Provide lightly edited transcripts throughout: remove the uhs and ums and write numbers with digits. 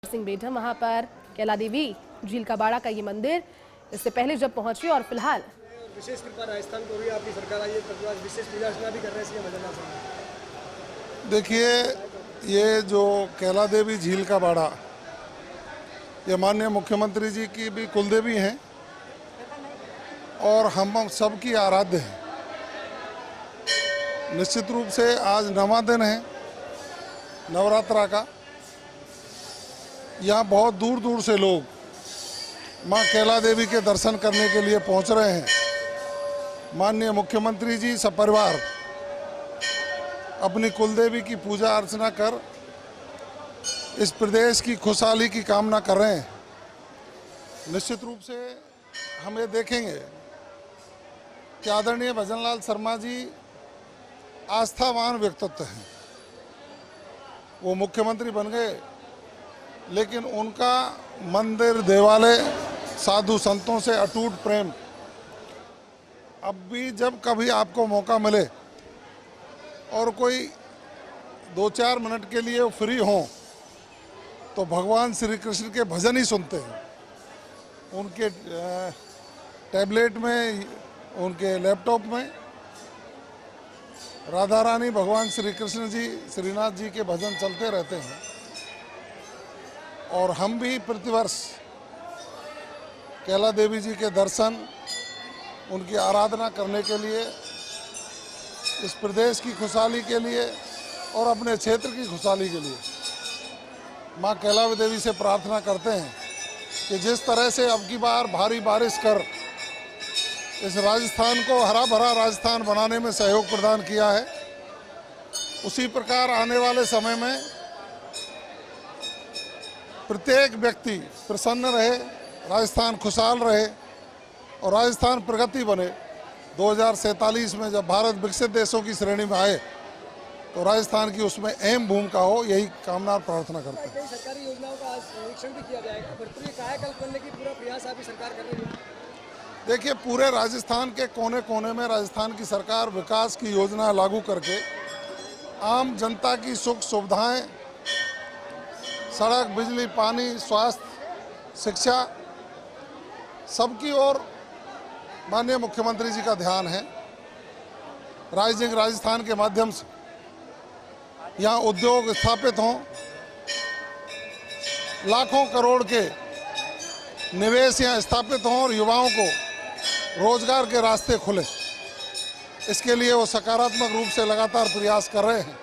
सिंह बेढम वहां पर कैला देवी झील का बाड़ा का ये मंदिर इससे पहले जब पहुंचे और फिलहाल विशेष कृपा राजस्थान को भी आपकी सरकार आई है, विशेष पूजा अर्चना भी कर रहे हैं सीएम भजनलाल शर्मा। देखिए, ये जो कैला देवी झील का बाड़ा ये माननीय मुख्यमंत्री जी की भी कुलदेवी हैं और हम सबकी आराध्य है। निश्चित रूप से आज 9वां दिन है नवरात्रा का। यहाँ बहुत दूर दूर से लोग माँ कैला देवी के दर्शन करने के लिए पहुँच रहे हैं। माननीय मुख्यमंत्री जी सपरिवार अपनी कुलदेवी की पूजा अर्चना कर इस प्रदेश की खुशहाली की कामना कर रहे हैं। निश्चित रूप से हम ये देखेंगे कि आदरणीय भजनलाल शर्मा जी आस्थावान व्यक्तित्व हैं। वो मुख्यमंत्री बन गए, लेकिन उनका मंदिर देवालय साधु संतों से अटूट प्रेम अब भी जब कभी आपको मौका मिले और कोई 2-4 मिनट के लिए फ्री हों तो भगवान श्री कृष्ण के भजन ही सुनते हैं। उनके टैबलेट में, उनके लैपटॉप में राधा रानी, भगवान श्री कृष्ण जी, श्रीनाथ जी के भजन चलते रहते हैं। और हम भी प्रतिवर्ष कैला देवी जी के दर्शन, उनकी आराधना करने के लिए, इस प्रदेश की खुशहाली के लिए और अपने क्षेत्र की खुशहाली के लिए माँ कैला देवी से प्रार्थना करते हैं कि जिस तरह से अब की बार भारी बारिश कर इस राजस्थान को हरा भरा राजस्थान बनाने में सहयोग प्रदान किया है, उसी प्रकार आने वाले समय में प्रत्येक व्यक्ति प्रसन्न रहे, राजस्थान खुशहाल रहे और राजस्थान प्रगति बने। 2047 में जब भारत विकसित देशों की श्रेणी में आए तो राजस्थान की उसमें अहम भूमिका हो, यही कामना और प्रार्थना करते हैं। कई सरकारी योजनाओं का आज निरीक्षण भी किया जाएगा। भरपूर कायाकल्प करने की पूरा प्रयास आपकी सरकार कर रही है। देखिए, पूरे राजस्थान के कोने कोने में राजस्थान की सरकार विकास की योजना लागू करके आम जनता की सुख सुविधाएं, सड़क, बिजली, पानी, स्वास्थ्य, शिक्षा, सबकी ओर माननीय मुख्यमंत्री जी का ध्यान है। राइजिंग राजस्थान के माध्यम से यहाँ उद्योग स्थापित हों, लाखों करोड़ के निवेश यहाँ स्थापित हों और युवाओं को रोजगार के रास्ते खुले। इसके लिए वो सकारात्मक रूप से लगातार प्रयास कर रहे हैं।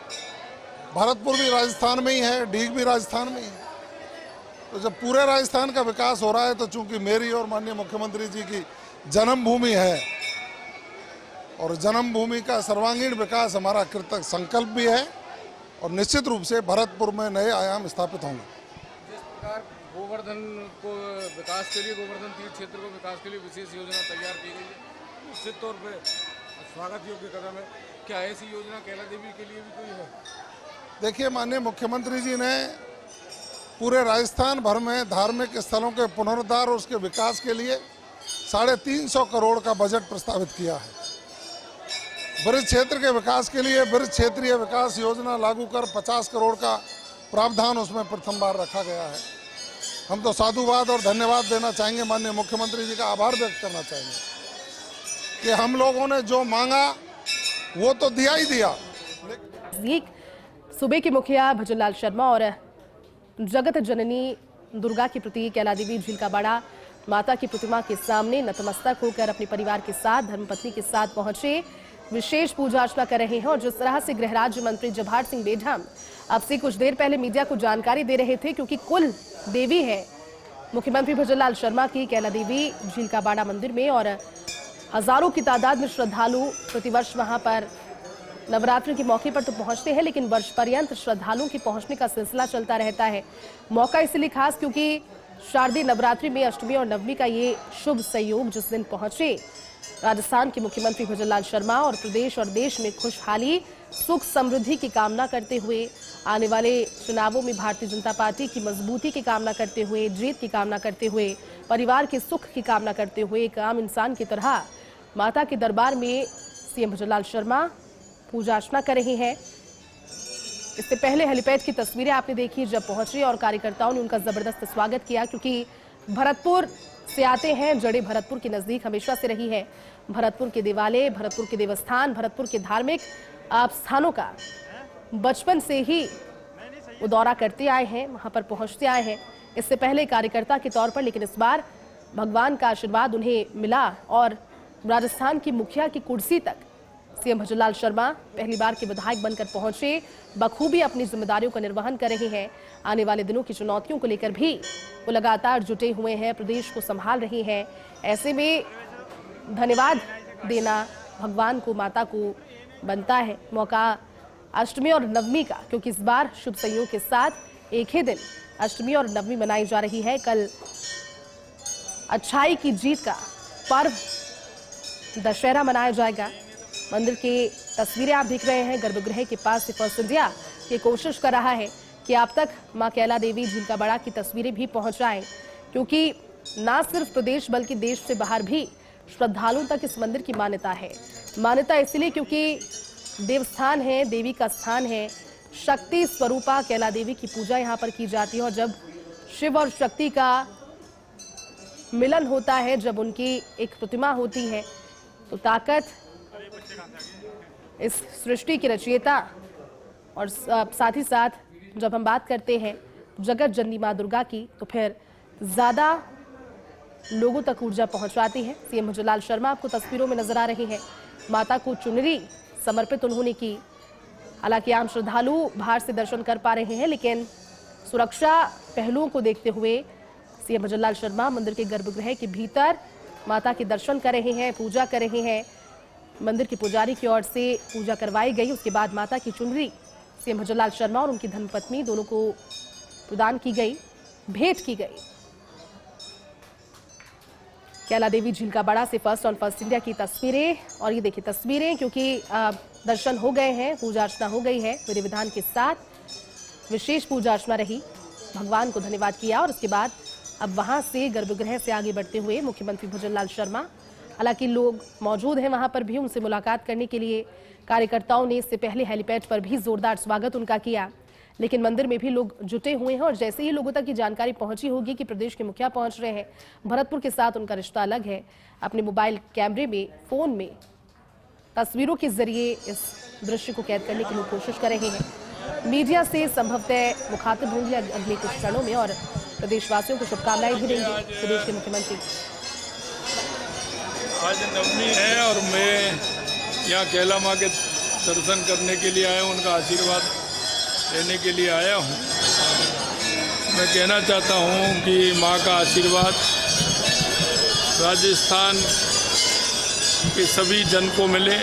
भरतपुर भी राजस्थान में ही है, डीग भी राजस्थान में ही है। तो जब पूरे राजस्थान का विकास हो रहा है तो चूंकि मेरी और माननीय मुख्यमंत्री जी की जन्मभूमि है और जन्मभूमि का सर्वांगीण विकास हमारा कृतज्ञ संकल्प भी है और निश्चित रूप से भरतपुर में नए आयाम स्थापित होंगे। जिस प्रकार गोवर्धन को विकास के लिए, गोवर्धन तीर्थ क्षेत्र को विकास के लिए विशेष योजना तैयार की गई है, निश्चित तौर पर स्वागत योग्य कदम है। क्या ऐसी योजना कैला देवी के लिए भी कोई है? देखिए, माननीय मुख्यमंत्री जी ने पूरे राजस्थान भर में धार्मिक स्थलों के पुनरुद्धार और उसके विकास के लिए 350 करोड़ का बजट प्रस्तावित किया है। ब्रज क्षेत्र के विकास के लिए ब्रज क्षेत्रीय विकास योजना लागू कर 50 करोड़ का प्रावधान उसमें प्रथम बार रखा गया है। हम तो साधुवाद और धन्यवाद देना चाहेंगे, माननीय मुख्यमंत्री जी का आभार व्यक्त करना चाहेंगे कि हम लोगों ने जो मांगा वो तो दिया ही दिया। सूबे के मुखिया भजनलाल शर्मा और जगत जननी दुर्गा के प्रति कैला देवी झील का बाड़ा माता की प्रतिमा के सामने नतमस्तक होकर अपने परिवार के साथ, धर्मपत्नी के साथ पहुंचे, विशेष पूजा अर्चना कर रहे हैं। और जिस तरह से गृह राज्य मंत्री जवाहर सिंह बेढम अब से कुछ देर पहले मीडिया को जानकारी दे रहे थे, क्योंकि कुल देवी है मुख्यमंत्री भजनलाल शर्मा की कैला देवी झील का बाड़ा मंदिर में और हजारों की तादाद में श्रद्धालु प्रतिवर्ष वहां पर नवरात्रि के मौके पर तो पहुंचते हैं, लेकिन वर्ष पर्यंत श्रद्धालुओं के पहुंचने का सिलसिला चलता रहता है। मौका इसलिए खास क्योंकि शारदीय नवरात्रि में अष्टमी और नवमी का ये शुभ संयोग जिस दिन पहुंचे राजस्थान के मुख्यमंत्री भजनलाल शर्मा और प्रदेश और देश में खुशहाली, सुख, समृद्धि की कामना करते हुए, आने वाले चुनावों में भारतीय जनता पार्टी की मजबूती की कामना करते हुए, जीत की कामना करते हुए, परिवार के सुख की कामना करते हुए एक आम इंसान की तरह माता के दरबार में सीएम भजनलाल शर्मा पूजा अर्चना कर रहे हैं। इससे पहले हेलीपैड की तस्वीरें आपने देखी जब पहुंचे और कार्यकर्ताओं ने उनका जबरदस्त स्वागत किया, क्योंकि भरतपुर से आते हैं, जड़ें भरतपुर के नजदीक हमेशा से रही है। भरतपुर के देवालय, भरतपुर के देवस्थान, भरतपुर के धार्मिक स्थानों का बचपन से ही वो दौरा करते आए हैं, वहां पर पहुंचते आए हैं, इससे पहले कार्यकर्ता के तौर पर। लेकिन इस बार भगवान का आशीर्वाद उन्हें मिला और राजस्थान की मुखिया की कुर्सी तक सीएम भजनलाल शर्मा पहली बार के विधायक बनकर पहुंचे, बखूबी अपनी जिम्मेदारियों का निर्वहन कर रहे हैं। आने वाले दिनों की चुनौतियों को लेकर भी वो लगातार जुटे हुए हैं, प्रदेश को संभाल रहे हैं। ऐसे में धन्यवाद देना भगवान को, माता को बनता है। मौका अष्टमी और नवमी का, क्योंकि इस बार शुभ संयोग के साथ एक ही दिन अष्टमी और नवमी मनाई जा रही है। कल अच्छाई की जीत का पर्व दशहरा मनाया जाएगा। मंदिर की तस्वीरें आप देख रहे हैं। गर्भगृह के पास से फर्स्ट इंडिया ये कोशिश कर रहा है कि आप तक मां कैला देवी झील का बड़ा की तस्वीरें भी पहुंच जाएं, क्योंकि ना सिर्फ प्रदेश बल्कि देश से बाहर भी श्रद्धालुओं तक इस मंदिर की मान्यता है। मान्यता इसलिए क्योंकि देवस्थान है, देवी का स्थान है, शक्ति स्वरूपा कैला देवी की पूजा यहाँ पर की जाती है। और जब शिव और शक्ति का मिलन होता है, जब उनकी एक प्रतिमा होती है, तो ताकत इस सृष्टि की रचयिता और साथ ही साथ जब हम बात करते हैं जगत जननी मां दुर्गा की, तो फिर ज्यादा लोगों तक ऊर्जा पहुंचाती है। सीएम भजनलाल शर्मा आपको तस्वीरों में नजर आ रहे हैं। माता को चुनरी समर्पित उन्होंने की। हालांकि आम श्रद्धालु बाहर से दर्शन कर पा रहे हैं, लेकिन सुरक्षा पहलुओं को देखते हुए सीएम भजनलाल शर्मा मंदिर के गर्भगृह के भीतर माता के दर्शन कर रहे हैं, पूजा कर रहे हैं। मंदिर के पुजारी की ओर से पूजा करवाई गई। उसके बाद माता की चुनरी सीएम भजनलाल शर्मा और उनकी धर्मपत्नी दोनों को प्रदान की गई, भेंट की गई। कैला देवी झील का बड़ा से फर्स्ट ऑन फर्स्ट इंडिया की तस्वीरें, और ये देखिए तस्वीरें, क्योंकि दर्शन हो गए हैं, पूजा अर्चना हो गई है विधि विधान के साथ। विशेष पूजा अर्चना रही, भगवान को धन्यवाद किया और उसके बाद अब वहां से गर्भगृह से आगे बढ़ते हुए मुख्यमंत्री भजनलाल शर्मा, हालांकि लोग मौजूद हैं वहां पर भी उनसे मुलाकात करने के लिए। कार्यकर्ताओं ने इससे पहले हेलीपैड पर भी जोरदार स्वागत उनका किया, लेकिन मंदिर में भी लोग जुटे हुए हैं। और जैसे ही लोगों तक ये जानकारी पहुंची होगी कि प्रदेश के मुखिया पहुंच रहे हैं, भरतपुर के साथ उनका रिश्ता अलग है, अपने मोबाइल कैमरे में, फोन में, तस्वीरों के जरिए इस दृश्य को कैद करने की लोग कोशिश कर रहे हैं। मीडिया से संभवतः मुखातिब होंगे अगले कुछ क्षणों में और प्रदेशवासियों को शुभकामनाएं भी देंगे प्रदेश के मुख्यमंत्री। आज नवमी है और मैं यहाँ कैला माँ के दर्शन करने के लिए आया हूँ, उनका आशीर्वाद लेने के लिए आया हूँ। मैं कहना चाहता हूँ कि माँ का आशीर्वाद राजस्थान के सभी जन को मिले,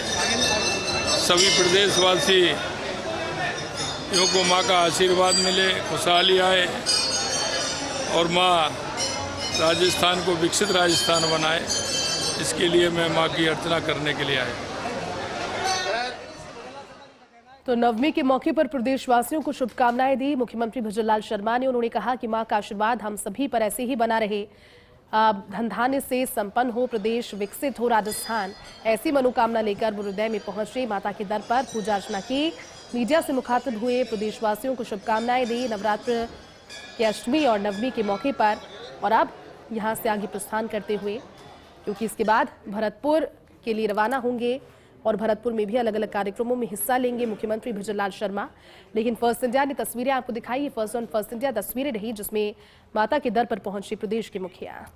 सभी प्रदेशवासियों को माँ का आशीर्वाद मिले, खुशहाली आए और माँ राजस्थान को विकसित राजस्थान बनाए। इसके लिए मैं माँ की अर्चना करने के लिए आया। तो नवमी के मौके पर प्रदेशवासियों को शुभकामनाएं दी मुख्यमंत्री भजनलाल शर्मा ने। उन्होंने कहा कि मां का आशीर्वाद हम सभी पर ऐसे ही बना रहे, धन धान्य से संपन्न हो प्रदेश, विकसित हो राजस्थान, ऐसी मनोकामना लेकर वो हृदय में पहुंचे, माता के दर पर पूजा अर्चना की, मीडिया से मुखातिब हुए, प्रदेशवासियों को शुभकामनाएं दी नवरात्र के अष्टमी और नवमी के मौके पर। और अब यहाँ से आगे प्रस्थान करते हुए, क्योंकि इसके बाद भरतपुर के लिए रवाना होंगे और भरतपुर में भी अलग अलग कार्यक्रमों में हिस्सा लेंगे मुख्यमंत्री भजनलाल शर्मा। लेकिन फर्स्ट इंडिया ने तस्वीरें आपको दिखाई, फर्स्ट ऑन फर्स्ट इंडिया तस्वीरें रही जिसमें माता के दर पर पहुंचे प्रदेश के मुखिया।